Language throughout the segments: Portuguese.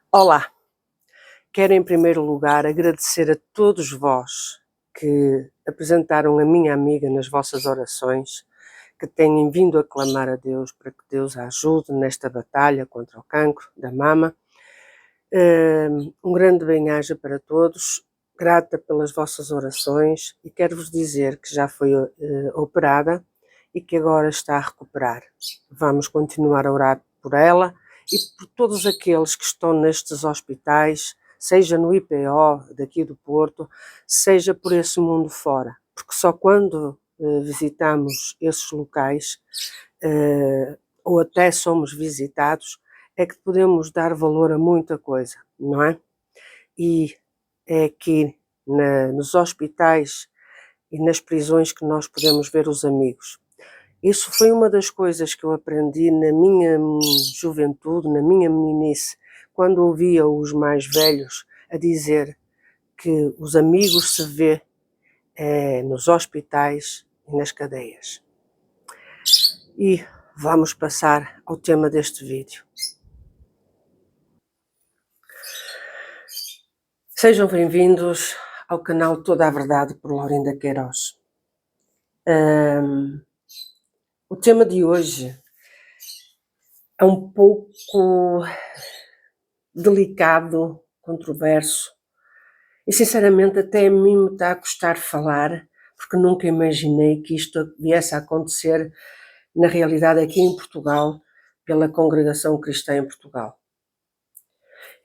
Olá, quero em primeiro lugar agradecer a todos vós que apresentaram a minha amiga nas vossas orações, que têm vindo a clamar a Deus para que Deus a ajude nesta batalha contra o cancro da mama. Um grande bem-aja para todos, grata pelas vossas orações e quero-vos dizer que já foi operada e que agora está a recuperar. Vamos continuar a orar por ela e por todos aqueles que estão nestes hospitais, seja no IPO daqui do Porto, seja por esse mundo fora, porque só quando visitamos esses locais ou até somos visitados é que podemos dar valor a muita coisa, não é? E é aqui nos hospitais e nas prisões que nós podemos ver os amigos. Isso foi uma das coisas que eu aprendi na minha juventude, na minha meninice, quando ouvia os mais velhos a dizer que os amigos se vê nos hospitais e nas cadeias. E vamos passar ao tema deste vídeo. Sejam bem-vindos ao canal Toda a Verdade por Laurinda Queiroz. O tema de hoje é um pouco delicado, controverso e sinceramente até a mim me está a custar falar, porque nunca imaginei que isto viesse a acontecer na realidade aqui em Portugal, pela Congregação Cristã em Portugal.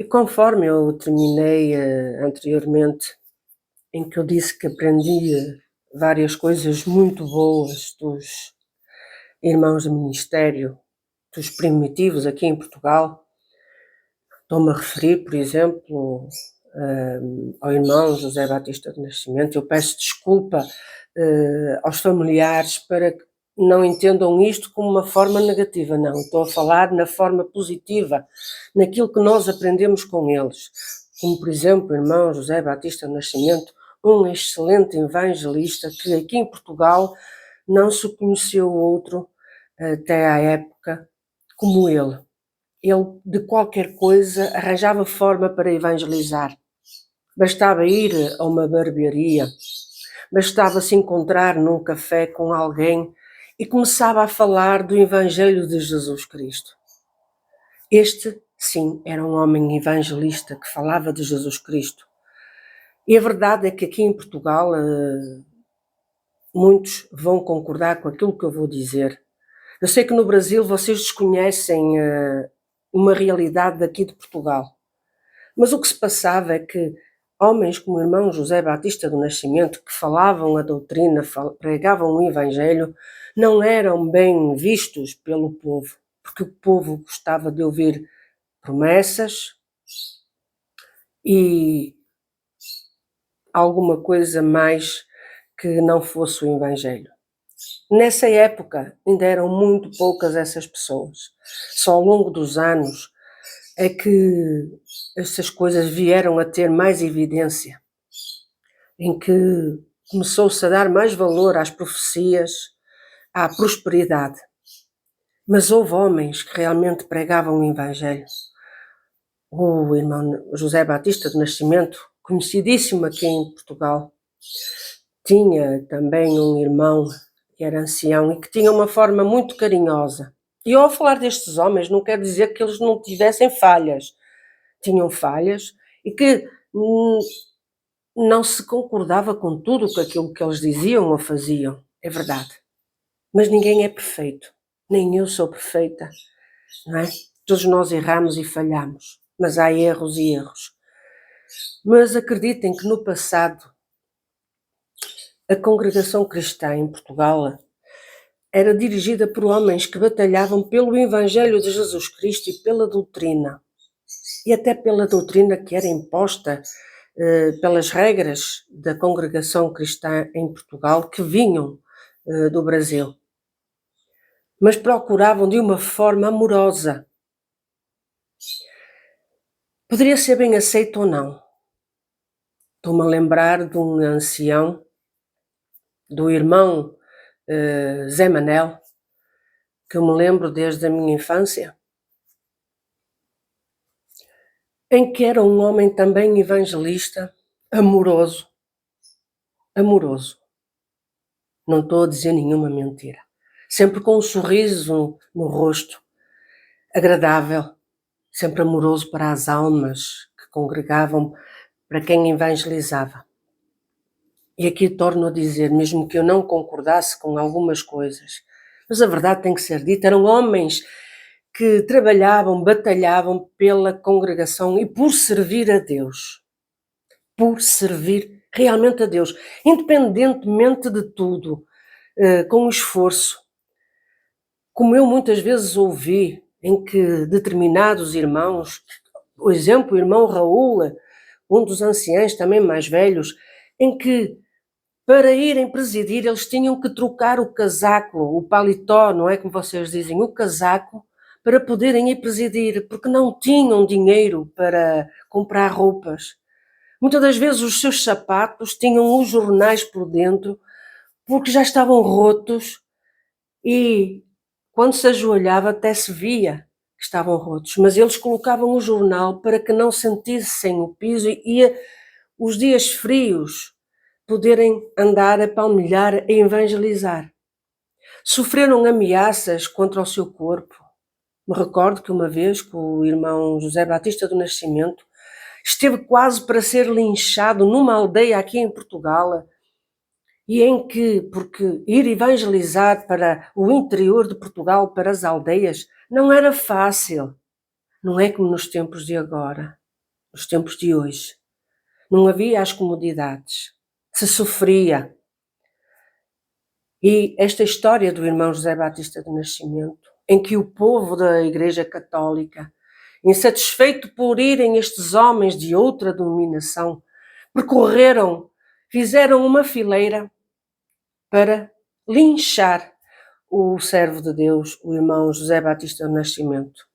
E conforme eu terminei anteriormente, em que eu disse que aprendi várias coisas muito boas dos irmãos do ministério, dos primitivos aqui em Portugal, estou-me a referir, por exemplo, ao irmão José Batista do Nascimento. Eu peço desculpa aos familiares para que não entendam isto como uma forma negativa, não. Estou a falar na forma positiva, naquilo que nós aprendemos com eles. Como, por exemplo, o irmão José Batista do Nascimento, um excelente evangelista que aqui em Portugal não se conheceu outro até à época como ele. Ele, de qualquer coisa, arranjava forma para evangelizar. Bastava ir a uma barbearia, bastava se encontrar num café com alguém e começava a falar do Evangelho de Jesus Cristo. Este, sim, era um homem evangelista que falava de Jesus Cristo. E a verdade é que aqui em Portugal muitos vão concordar com aquilo que eu vou dizer. Eu sei que no Brasil vocês desconhecem uma realidade daqui de Portugal. Mas o que se passava é que homens como o irmão José Batista do Nascimento, que falavam a doutrina, pregavam o Evangelho, não eram bem vistos pelo povo, porque o povo gostava de ouvir promessas e alguma coisa mais que não fosse o Evangelho. Nessa época ainda eram muito poucas essas pessoas. Só ao longo dos anos é que essas coisas vieram a ter mais evidência, em que começou-se a dar mais valor às profecias, à prosperidade. Mas houve homens que realmente pregavam o Evangelho. O irmão José Batista do Nascimento, conhecidíssimo aqui em Portugal, tinha também um irmão que era ancião e que tinha uma forma muito carinhosa. E ao falar destes homens, não quer dizer que eles não tivessem falhas. Tinham falhas e que não se concordava com tudo aquilo que eles diziam ou faziam. É verdade. Mas ninguém é perfeito. Nem eu sou perfeita. Não é? Todos nós erramos e falhamos. Mas há erros e erros. Mas acreditem que no passado a congregação cristã em Portugal era dirigida por homens que batalhavam pelo Evangelho de Jesus Cristo e pela doutrina. E até pela doutrina que era imposta pelas regras da congregação cristã em Portugal que vinham do Brasil. Mas procuravam de uma forma amorosa. Poderia ser bem aceito ou não. Estou-me a lembrar de um ancião, do irmão Zé Manel, que eu me lembro desde a minha infância. em que era um homem também evangelista, amoroso. Não estou a dizer nenhuma mentira. Sempre com um sorriso no rosto, agradável, sempre amoroso para as almas que congregavam, para quem evangelizava. E aqui torno a dizer, mesmo que eu não concordasse com algumas coisas, mas a verdade tem que ser dita, eram homens que trabalhavam, batalhavam pela congregação e por servir a Deus. Por servir realmente a Deus, independentemente de tudo, com esforço. Como eu muitas vezes ouvi em que determinados irmãos, por exemplo, o irmão Raul, um dos anciãos também mais velhos, em que para irem presidir eles tinham que trocar o casaco, o paletó, não é como vocês dizem, o casaco, para poderem ir presidir, porque não tinham dinheiro para comprar roupas. Muitas das vezes os seus sapatos tinham os jornais por dentro, porque já estavam rotos e quando se ajoelhava até se via que estavam rotos, mas eles colocavam o jornal para que não sentissem o piso e os dias frios poderem andar a palmilhar, a evangelizar. Sofreram ameaças contra o seu corpo. Me recordo que uma vez que o irmão José Batista do Nascimento esteve quase para ser linchado numa aldeia aqui em Portugal, e em que, porque ir evangelizar para o interior de Portugal, para as aldeias, não era fácil. Não é como nos tempos de agora, nos tempos de hoje. Não havia as comodidades. Se sofria. E esta história do irmão José Batista do Nascimento, em que o povo da Igreja Católica, insatisfeito por irem estes homens de outra denominação, percorreram, fizeram uma fileira para linchar o servo de Deus, o irmão José Batista do Nascimento.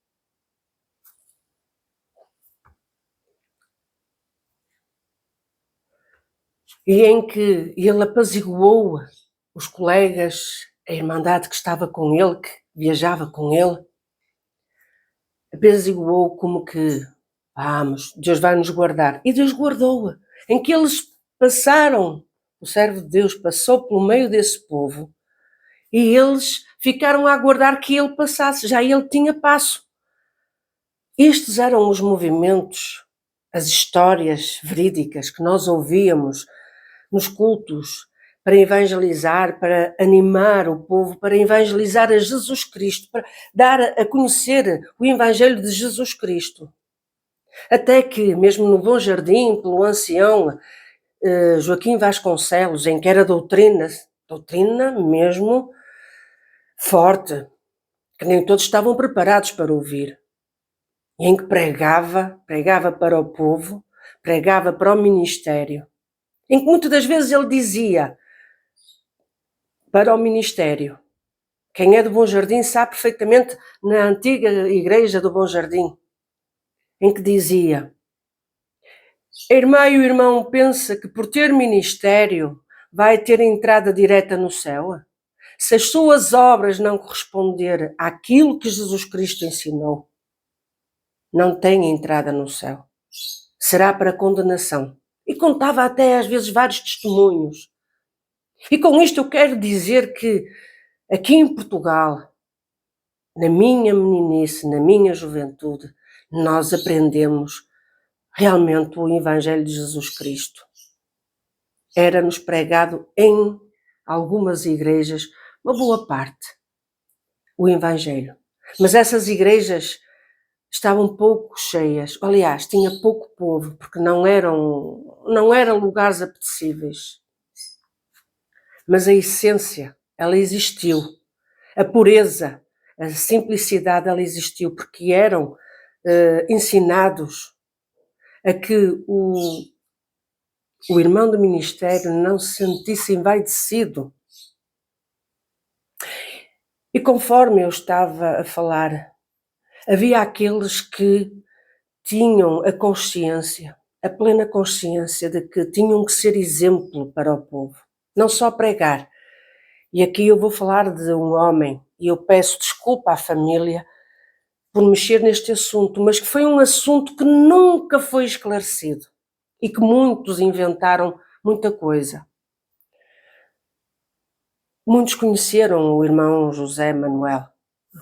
E em que ele apaziguou os colegas, a irmandade que estava com ele, que viajava com ele, apaziguou como que, vamos, Deus vai nos guardar. E Deus guardou-a. Em que eles passaram, o servo de Deus passou pelo meio desse povo, e eles ficaram a aguardar que ele passasse, já ele tinha passo. Estes eram os movimentos, as histórias verídicas que nós ouvíamos nos cultos para evangelizar, para animar o povo, para evangelizar a Jesus Cristo, para dar a conhecer o Evangelho de Jesus Cristo. Até que, mesmo no Bom Jardim, pelo ancião Joaquim Vasconcelos, em que era doutrina mesmo forte, que nem todos estavam preparados para ouvir, e em que pregava para o povo, pregava para o ministério, em que muitas das vezes ele dizia para o ministério, quem é do Bom Jardim sabe perfeitamente, na antiga igreja do Bom Jardim, em que dizia: a irmã e o irmão pensa que por ter ministério vai ter entrada direta no céu? Se as suas obras não corresponderem àquilo que Jesus Cristo ensinou, não tem entrada no céu. Será para condenação. E contava até às vezes vários testemunhos. E com isto eu quero dizer que aqui em Portugal, na minha meninice, na minha juventude, nós aprendemos realmente o Evangelho de Jesus Cristo. Era-nos pregado em algumas igrejas, uma boa parte, o Evangelho. Mas essas igrejas estavam pouco cheias, aliás, tinha pouco povo, porque não eram lugares apetecíveis. Mas a essência, ela existiu. A pureza, a simplicidade, ela existiu, porque eram ensinados a que o irmão do ministério não se sentisse envaidecido. E conforme eu estava a falar, havia aqueles que tinham a consciência, a plena consciência de que tinham que ser exemplo para o povo, não só pregar. E aqui eu vou falar de um homem, e eu peço desculpa à família, por mexer neste assunto, mas que foi um assunto que nunca foi esclarecido e que muitos inventaram muita coisa. Muitos conheceram o irmão José Manuel,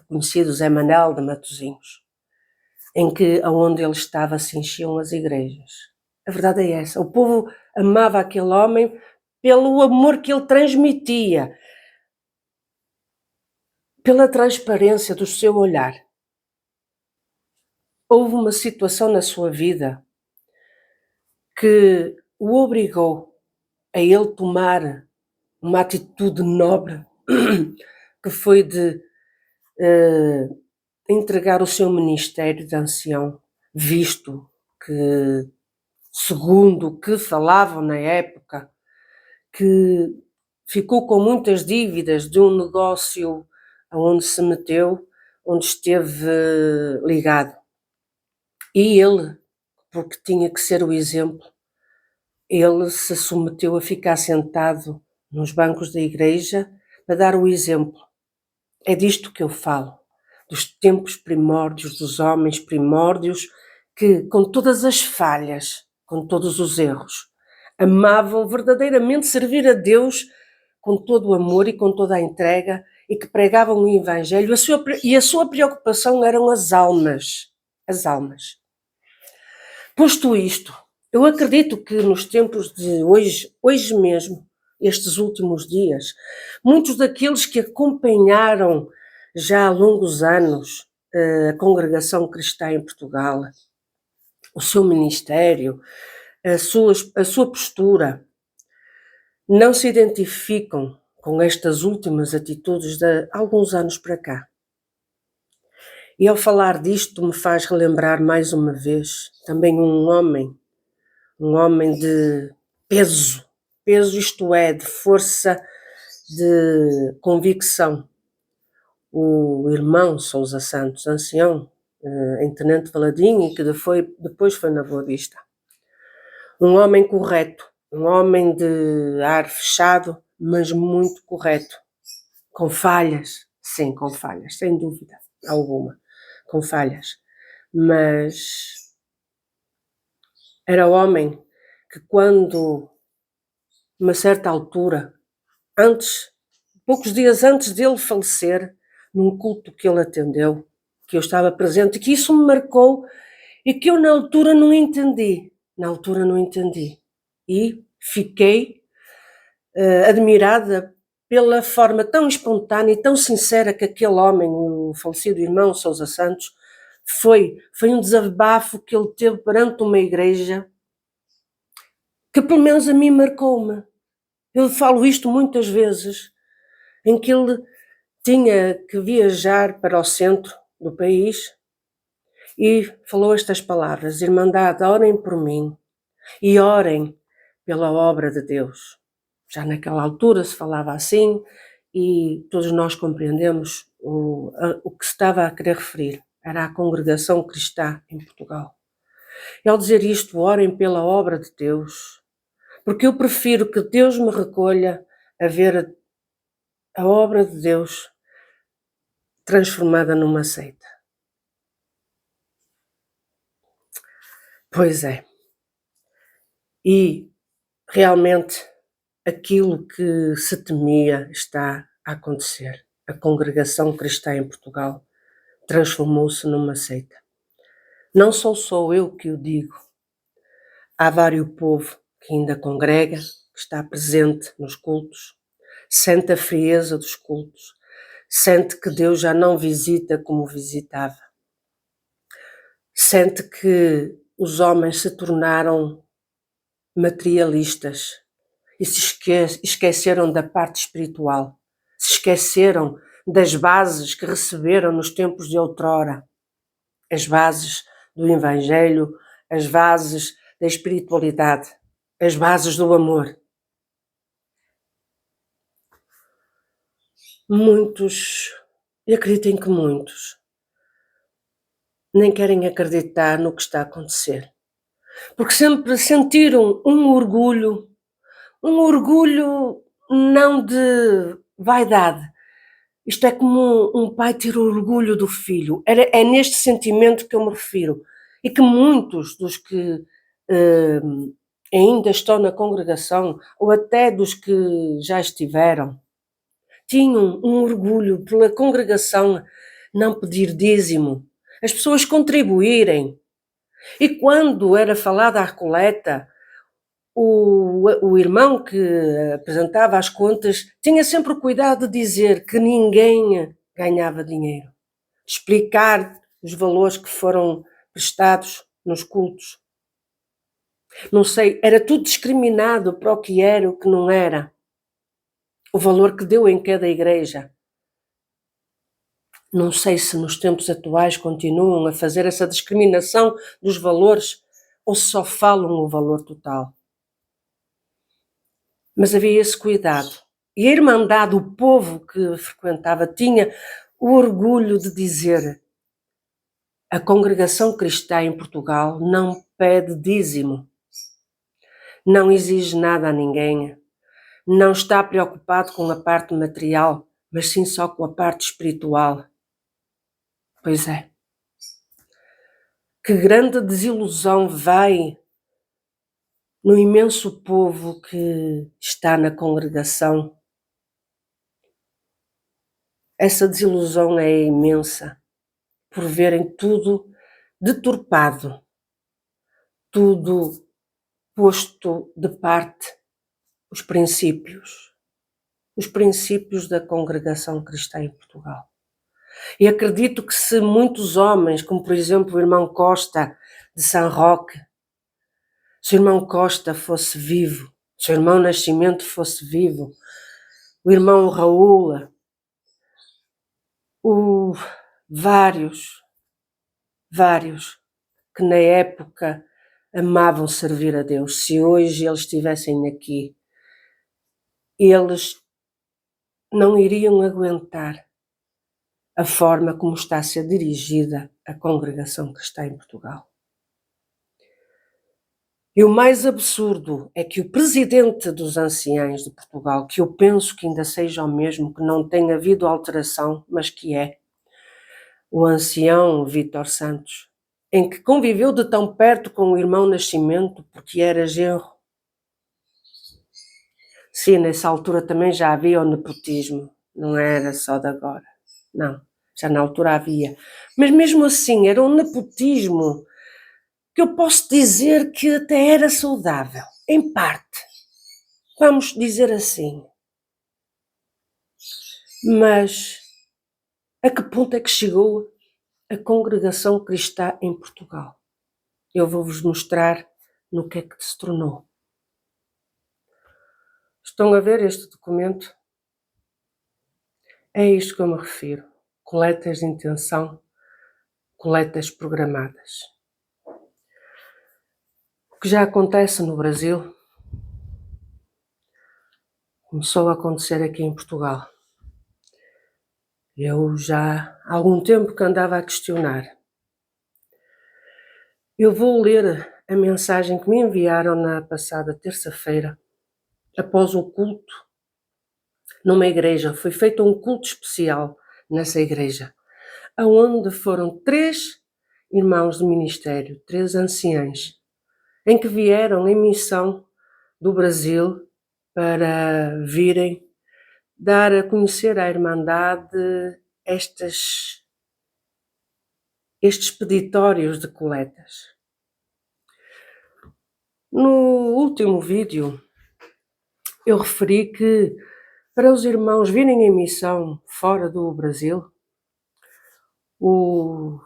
conhecido Zé Manel de Matosinhos, em que aonde ele estava se enchiam as igrejas. A verdade é essa. O povo amava aquele homem pelo amor que ele transmitia, pela transparência do seu olhar. Houve uma situação na sua vida que o obrigou a ele tomar uma atitude nobre, que foi de entregar o seu ministério de ancião, visto que, segundo o que falavam na época, que ficou com muitas dívidas de um negócio aonde se meteu, onde esteve ligado. E ele, porque tinha que ser o exemplo, ele se submeteu a ficar sentado nos bancos da igreja para dar o exemplo. É disto que eu falo, dos tempos primórdios, dos homens primórdios, que com todas as falhas, com todos os erros, amavam verdadeiramente servir a Deus com todo o amor e com toda a entrega, e que pregavam o Evangelho, e a sua preocupação eram as almas. As almas. Posto isto, eu acredito que nos tempos de hoje mesmo, estes últimos dias, muitos daqueles que acompanharam já há longos anos a congregação cristã em Portugal, o seu ministério, a sua postura, não se identificam com estas últimas atitudes de alguns anos para cá. E ao falar disto me faz relembrar mais uma vez também um homem de peso, isto é, de força, de convicção. O irmão Sousa Santos, ancião, em Tenente Valadim, e que depois foi na Boa Vista. Um homem correto, um homem de ar fechado, mas muito correto. Com falhas, sim, com falhas, sem dúvida alguma, com falhas. Mas era homem que quando, uma certa altura, poucos dias antes dele falecer, num culto que ele atendeu, que eu estava presente, e que isso me marcou e que eu na altura não entendi. E fiquei admirada pela forma tão espontânea e tão sincera que aquele homem, o falecido irmão Sousa Santos, foi um desabafo que ele teve perante uma igreja que pelo menos a mim marcou-me. Eu falo isto muitas vezes, em que ele tinha que viajar para o centro do país e falou estas palavras: Irmandade, orem por mim e orem pela obra de Deus. Já naquela altura se falava assim e todos nós compreendemos o que se estava a querer referir. Era a congregação cristã em Portugal. E ao dizer isto, orem pela obra de Deus, porque eu prefiro que Deus me recolha a ver a obra de Deus transformada numa seita. Pois é. E realmente aquilo que se temia está a acontecer. A congregação cristã em Portugal transformou-se numa seita. Não sou eu que o digo. Há vários povo que ainda congrega, que está presente nos cultos, sente a frieza dos cultos, sente que Deus já não visita como visitava, sente que os homens se tornaram materialistas e se esqueceram da parte espiritual, se esqueceram das bases que receberam nos tempos de outrora, as bases do Evangelho, as bases da espiritualidade, as bases do amor. Muitos, e acreditem que muitos, nem querem acreditar no que está a acontecer, porque sempre sentiram um orgulho não de vaidade, Isto é como um pai ter orgulho do filho. É neste sentimento que eu me refiro. E que muitos dos que ainda estão na congregação, ou até dos que já estiveram, tinham um orgulho pela congregação não pedir dízimo, as pessoas contribuírem. E quando era falada a coleta, o irmão que apresentava as contas tinha sempre o cuidado de dizer que ninguém ganhava dinheiro, explicar os valores que foram prestados nos cultos. Não sei, era tudo discriminado para o que era, o que não era. O valor que deu em cada igreja. Não sei se nos tempos atuais continuam a fazer essa discriminação dos valores ou se só falam o valor total. Mas havia esse cuidado. E a Irmandade, o povo que frequentava, tinha o orgulho de dizer: a congregação cristã em Portugal não pede dízimo, não exige nada a ninguém, não está preocupado com a parte material, mas sim só com a parte espiritual. Pois é. Que grande desilusão vai no imenso povo que está na congregação. Essa desilusão é imensa, por verem tudo deturpado, tudo posto de parte, os princípios da congregação cristã em Portugal. E acredito que se muitos homens, como por exemplo o irmão Costa de São Roque, se o irmão Costa fosse vivo, se o irmão Nascimento fosse vivo, o irmão Raul, vários que na época amavam servir a Deus, se hoje eles estivessem aqui, eles não iriam aguentar a forma como está a ser dirigida a congregação cristã em Portugal. E o mais absurdo é que o presidente dos anciães de Portugal, que eu penso que ainda seja o mesmo, que não tenha havido alteração, mas que é o ancião Vítor Santos, em que conviveu de tão perto com o irmão Nascimento, porque era genro. Sim, nessa altura também já havia o nepotismo, não era só de agora, não, já na altura havia. Mas mesmo assim, era um nepotismo que eu posso dizer que até era saudável, em parte, vamos dizer assim. Mas a que ponto é que chegou a congregação cristã em Portugal? Eu vou-vos mostrar no que é que se tornou. Estão a ver este documento? É isto que eu me refiro. Coletas de intenção, coletas programadas. O que já acontece no Brasil começou a acontecer aqui em Portugal. Eu já há algum tempo que andava a questionar. Eu vou ler a mensagem que me enviaram na passada terça-feira, após o culto, numa igreja. Foi feito um culto especial nessa igreja, aonde foram 3 irmãos de ministério, 3 anciães, em que vieram em missão do Brasil para virem dar a conhecer à Irmandade estes peditórios de coletas. No último vídeo, eu referi que para os irmãos virem em missão fora do Brasil, o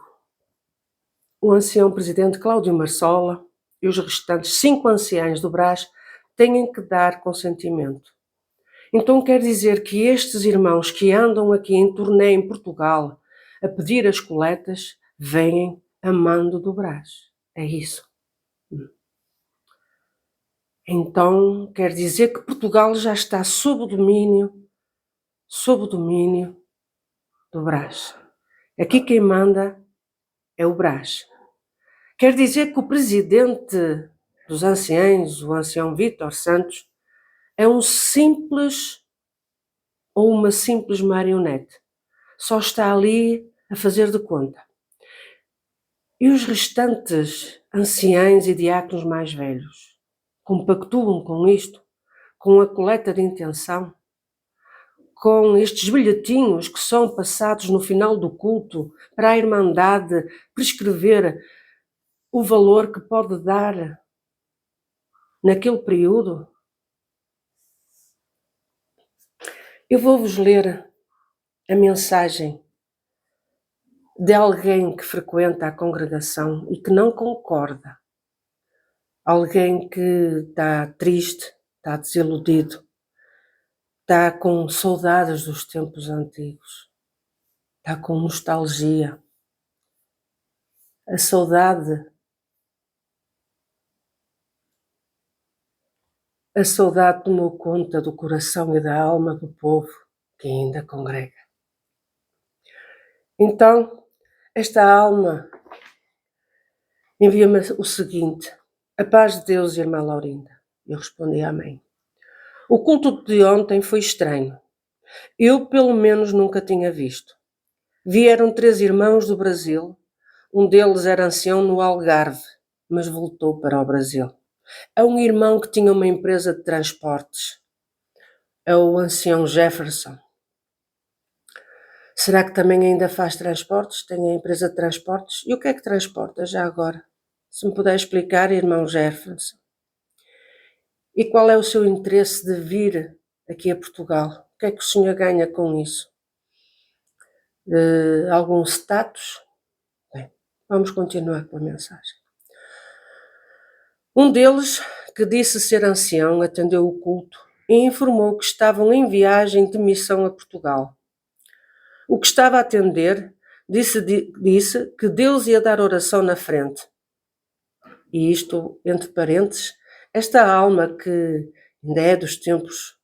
ancião presidente Cláudio Marsola e os restantes 5 anciães do Brás têm que dar consentimento. Então quer dizer que estes irmãos que andam aqui em turnê em Portugal a pedir as coletas vêm a mando do Brás. É isso. Então quer dizer que Portugal já está sob o domínio do Brás. Aqui quem manda é o Brás. Quer dizer que o presidente dos anciães, o ancião Vítor Santos, é um simples ou uma simples marionete. só está ali a fazer de conta. E os restantes anciães e diáconos mais velhos compactuam com isto, com a coleta de intenção, com estes bilhetinhos que são passados no final do culto para a Irmandade prescrever o valor que pode dar naquele período. Eu vou-vos ler a mensagem de alguém que frequenta a congregação e que não concorda. Alguém que está triste, está desiludido, está com saudades dos tempos antigos, está com nostalgia. A saudade tomou conta do coração e da alma do povo que ainda congrega. Então, esta alma envia-me o seguinte: a paz de Deus, irmã Laurinda. Eu respondi amém. O culto de ontem foi estranho. Eu, pelo menos, nunca tinha visto. Vieram 3 irmãos do Brasil. Um deles era ancião no Algarve, mas voltou para o Brasil. É um irmão que tinha uma empresa de transportes. É o ancião Jefferson. Será que também ainda faz transportes? Tem a empresa de transportes? E o que é que transporta já agora? Se me puder explicar, irmão Jefferson. E qual é o seu interesse de vir aqui a Portugal? O que é que o senhor ganha com isso? Algum status? Bem, vamos continuar com a mensagem. Um deles, que disse ser ancião, atendeu o culto e informou que estavam em viagem de missão a Portugal. O que estava a atender disse que Deus ia dar oração na frente. E isto, entre parênteses, esta alma que ainda é dos tempos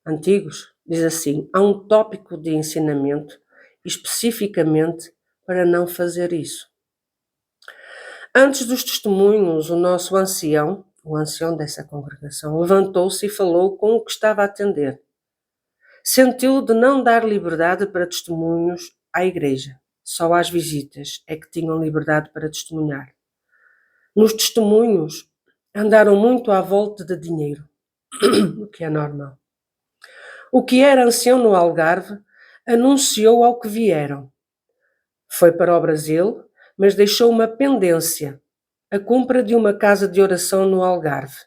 antigos, diz assim: há um tópico de ensinamento especificamente para não fazer isso. Antes dos testemunhos, o nosso ancião, o ancião dessa congregação, levantou-se e falou com o que estava a atender. Sentiu de não dar liberdade para testemunhos à igreja. Só às visitas é que tinham liberdade para testemunhar. Nos testemunhos, andaram muito à volta de dinheiro, o que é normal. O que era ancião no Algarve anunciou ao que vieram. Foi para o Brasil, mas deixou uma pendência, a compra de uma casa de oração no Algarve.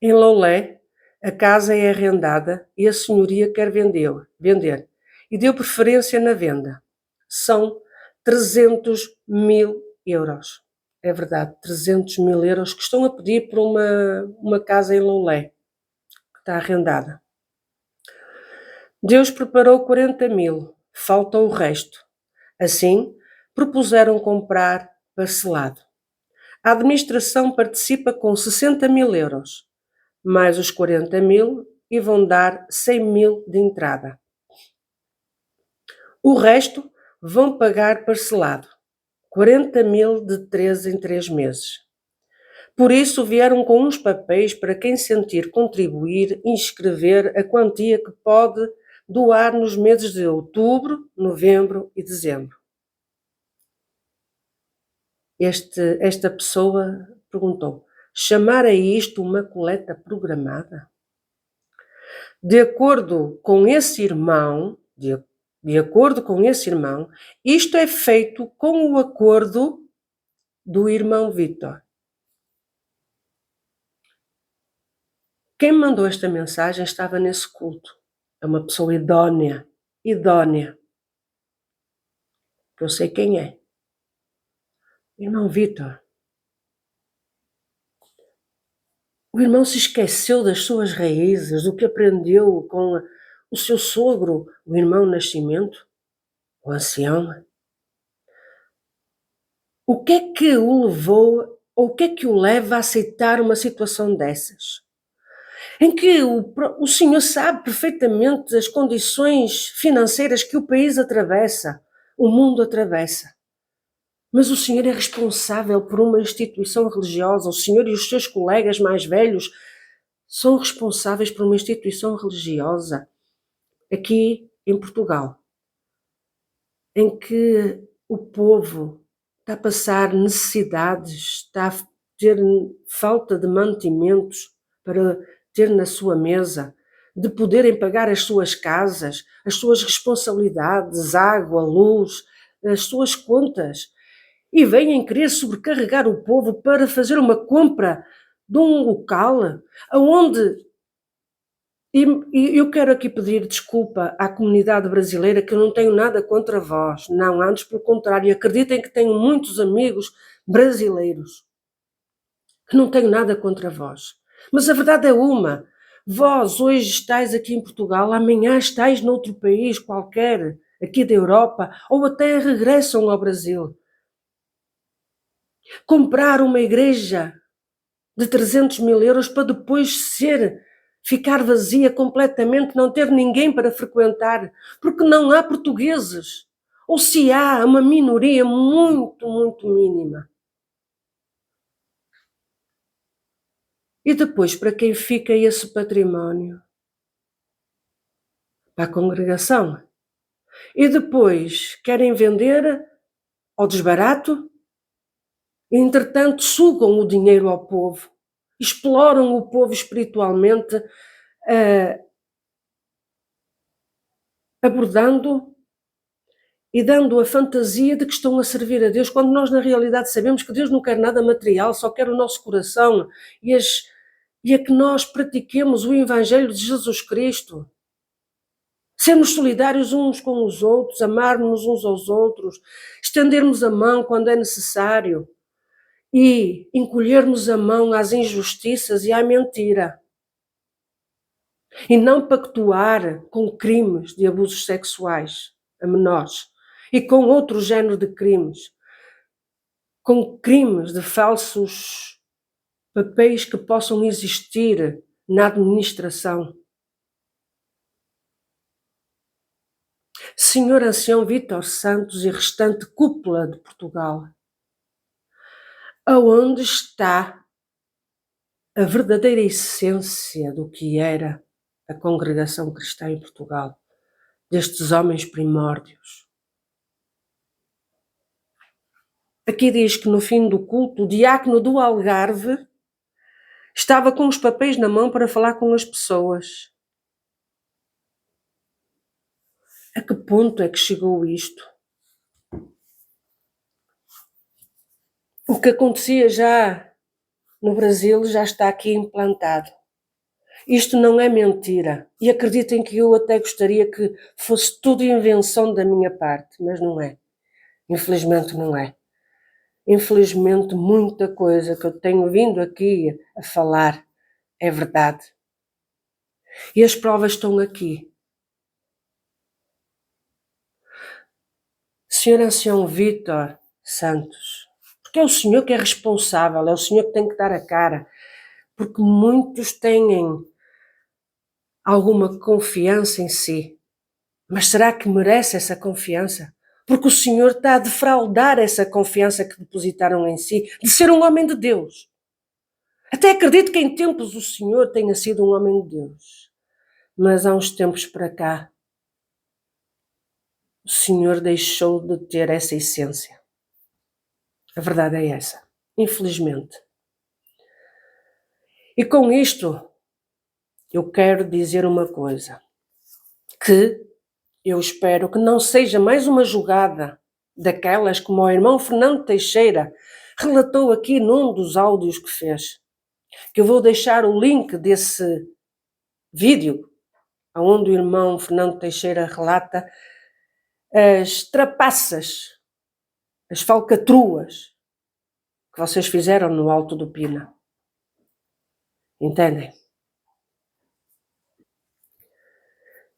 Em Loulé, a casa é arrendada e a senhoria quer vender e deu preferência na venda. São 300 mil euros. É verdade, 300 mil euros que estão a pedir por uma casa em Loulé, que está arrendada. Deus preparou 40 mil, falta o resto. Assim, propuseram comprar parcelado. A administração participa com 60 mil euros, mais os 40 mil e vão dar 100 mil de entrada. O resto vão pagar parcelado, 40 mil de 3 em 3 meses. Por isso vieram com uns papéis para quem sentir contribuir, inscrever a quantia que pode doar nos meses de outubro, novembro e dezembro. Esta pessoa perguntou: chamar a isto uma coleta programada? De acordo com esse irmão, isto é feito com o acordo do irmão Vítor. Quem mandou esta mensagem estava nesse culto. É uma pessoa idónea. Que eu sei quem é. Irmão Vítor. O irmão se esqueceu das suas raízes, do que aprendeu com o seu sogro, o irmão Nascimento, o ancião. O que é que o levou, ou o que é que o leva a aceitar uma situação dessas? Em que o senhor sabe perfeitamente as condições financeiras que o país atravessa, o mundo atravessa. Mas o senhor é responsável por uma instituição religiosa, o senhor e os seus colegas mais velhos são responsáveis por uma instituição religiosa aqui em Portugal. em que o povo está a passar necessidades, está a ter falta de mantimentos para ter na sua mesa, de poderem pagar as suas casas, as suas responsabilidades, água, luz, as suas contas, e vêm querer sobrecarregar o povo para fazer uma compra de um local aonde e eu quero aqui pedir desculpa à comunidade brasileira, que eu não tenho nada contra vós, não, antes pelo contrário, acreditem que tenho muitos amigos brasileiros, que não tenho nada contra vós. Mas a verdade é uma, vós hoje estáis aqui em Portugal, amanhã estáis noutro país qualquer, aqui da Europa, ou até regressam ao Brasil. Comprar uma igreja de 300 mil euros para depois ficar vazia completamente, não ter ninguém para frequentar, porque não há portugueses. Ou se há, uma minoria muito, muito mínima. E depois, para quem fica esse património? Para a congregação. E depois querem vender ao desbarato, e entretanto sugam o dinheiro ao povo, exploram o povo espiritualmente, abordando e dando a fantasia de que estão a servir a Deus, quando nós na realidade sabemos que Deus não quer nada material, só quer o nosso coração e a que nós pratiquemos o Evangelho de Jesus Cristo. Sermos solidários uns com os outros, amarmos uns aos outros, estendermos a mão quando é necessário e encolhermos a mão às injustiças e à mentira. E não pactuar com crimes de abusos sexuais a menores e com outro género de crimes, com crimes de falsos papéis que possam existir na administração. Senhor Ancião Vítor Santos e restante cúpula de Portugal, aonde está a verdadeira essência do que era a congregação cristã em Portugal, destes homens primórdios? Aqui diz que no fim do culto, o diácono do Algarve estava com os papéis na mão para falar com as pessoas. A que ponto é que chegou isto? O que acontecia já no Brasil já está aqui implantado. Isto não é mentira. E acreditem que eu até gostaria que fosse tudo invenção da minha parte, mas não é. Infelizmente não é. Infelizmente muita coisa que eu tenho vindo aqui a falar é verdade. E as provas estão aqui. Senhor Ancião Vítor Santos, porque é o senhor que é responsável, é o senhor que tem que dar a cara, porque muitos têm alguma confiança em si, mas será que merece essa confiança? Porque o senhor está a defraudar essa confiança que depositaram em si, de ser um homem de Deus. Até acredito que em tempos o senhor tenha sido um homem de Deus, mas há uns tempos para cá, o senhor deixou de ter essa essência. A verdade é essa, infelizmente. E com isto, eu quero dizer uma coisa, que eu espero que não seja mais uma jogada daquelas como o irmão Fernando Teixeira relatou aqui num dos áudios que fez, que eu vou deixar o link desse vídeo, onde o irmão Fernando Teixeira relata as trapaças, as falcatruas que vocês fizeram no Alto do Pina. Entendem?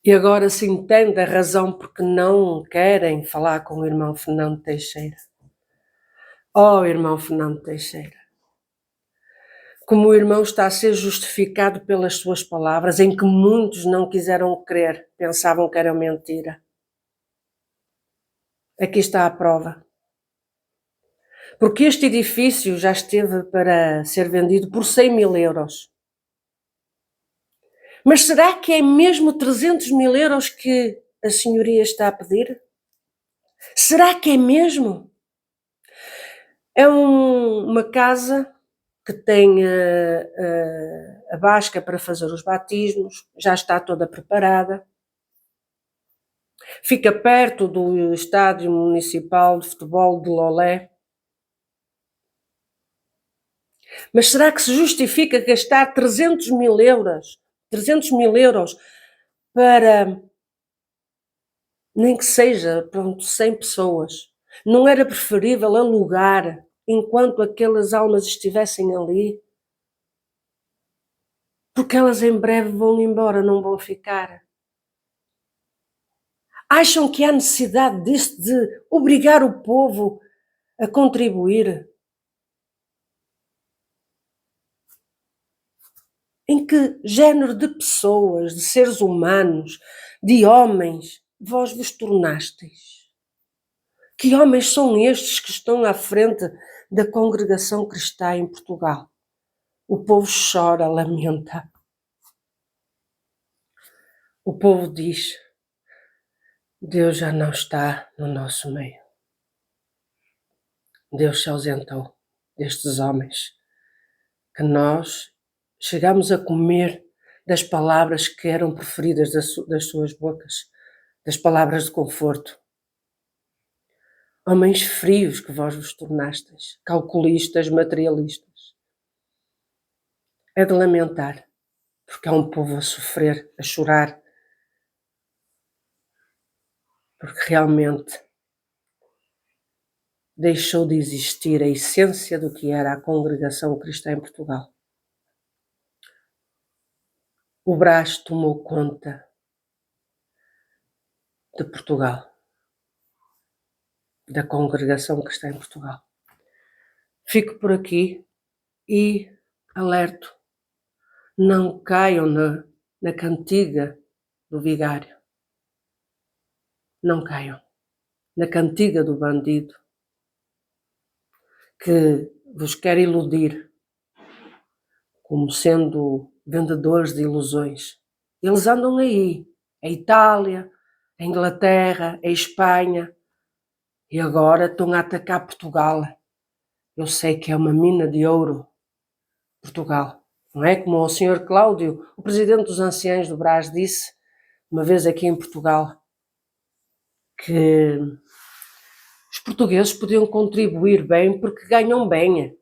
E agora se entende a razão porque não querem falar com o irmão Fernando Teixeira. Oh, irmão Fernando Teixeira, como o irmão está a ser justificado pelas suas palavras, em que muitos não quiseram crer, pensavam que era mentira. Aqui está a prova. Porque este edifício já esteve para ser vendido por 100 mil euros. Mas será que é mesmo 300 mil euros que a senhoria está a pedir? Será que é mesmo? É uma casa que tem a basca para fazer os batismos, já está toda preparada. Fica perto do estádio municipal de futebol de Lolé. Mas será que se justifica gastar 300.000 euros, 300.000 euros para, nem que seja, pronto, 100 pessoas? Não era preferível alugar enquanto aquelas almas estivessem ali? Porque elas em breve vão embora, não vão ficar. Acham que há necessidade disso, de obrigar o povo a contribuir? Em que género de pessoas, de seres humanos, de homens, vós vos tornastes? Que homens são estes que estão à frente da congregação cristã em Portugal? O povo chora, lamenta. O povo diz: Deus já não está no nosso meio. Deus se ausentou destes homens, que nós chegamos a comer das palavras que eram preferidas das suas bocas, das palavras de conforto. Homens frios que vós vos tornastes, calculistas, materialistas. É de lamentar, porque há um povo a sofrer, a chorar, porque realmente deixou de existir a essência do que era a congregação cristã em Portugal. O Brás tomou conta de Portugal, da congregação cristã em Portugal. Fico por aqui e alerto: não caiam na cantiga do vigário. Não caiam na cantiga do bandido que vos quer iludir como sendo vendedores de ilusões. Eles andam aí, a Itália, a Inglaterra, a Espanha, e agora estão a atacar Portugal. Eu sei que é uma mina de ouro, Portugal. Não é como o Sr. Cláudio, o presidente dos anciãos do Brás, disse uma vez aqui em Portugal, que os portugueses podiam contribuir bem porque ganham bem.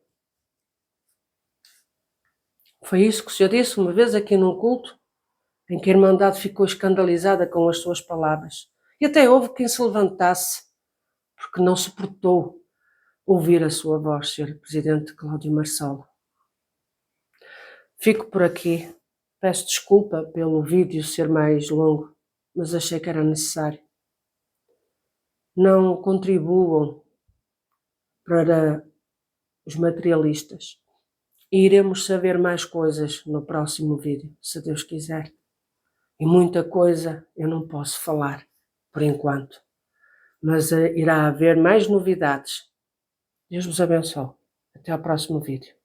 Foi isso que o senhor disse uma vez aqui num culto, em que a Irmandade ficou escandalizada com as suas palavras. E até houve quem se levantasse, porque não suportou ouvir a sua voz, Sr. Presidente Cláudio Marcelo. Fico por aqui. Peço desculpa pelo vídeo ser mais longo, mas achei que era necessário. Não contribuam para os materialistas. E iremos saber mais coisas no próximo vídeo, se Deus quiser. E muita coisa eu não posso falar, por enquanto. Mas irá haver mais novidades. Deus vos abençoe. Até ao próximo vídeo.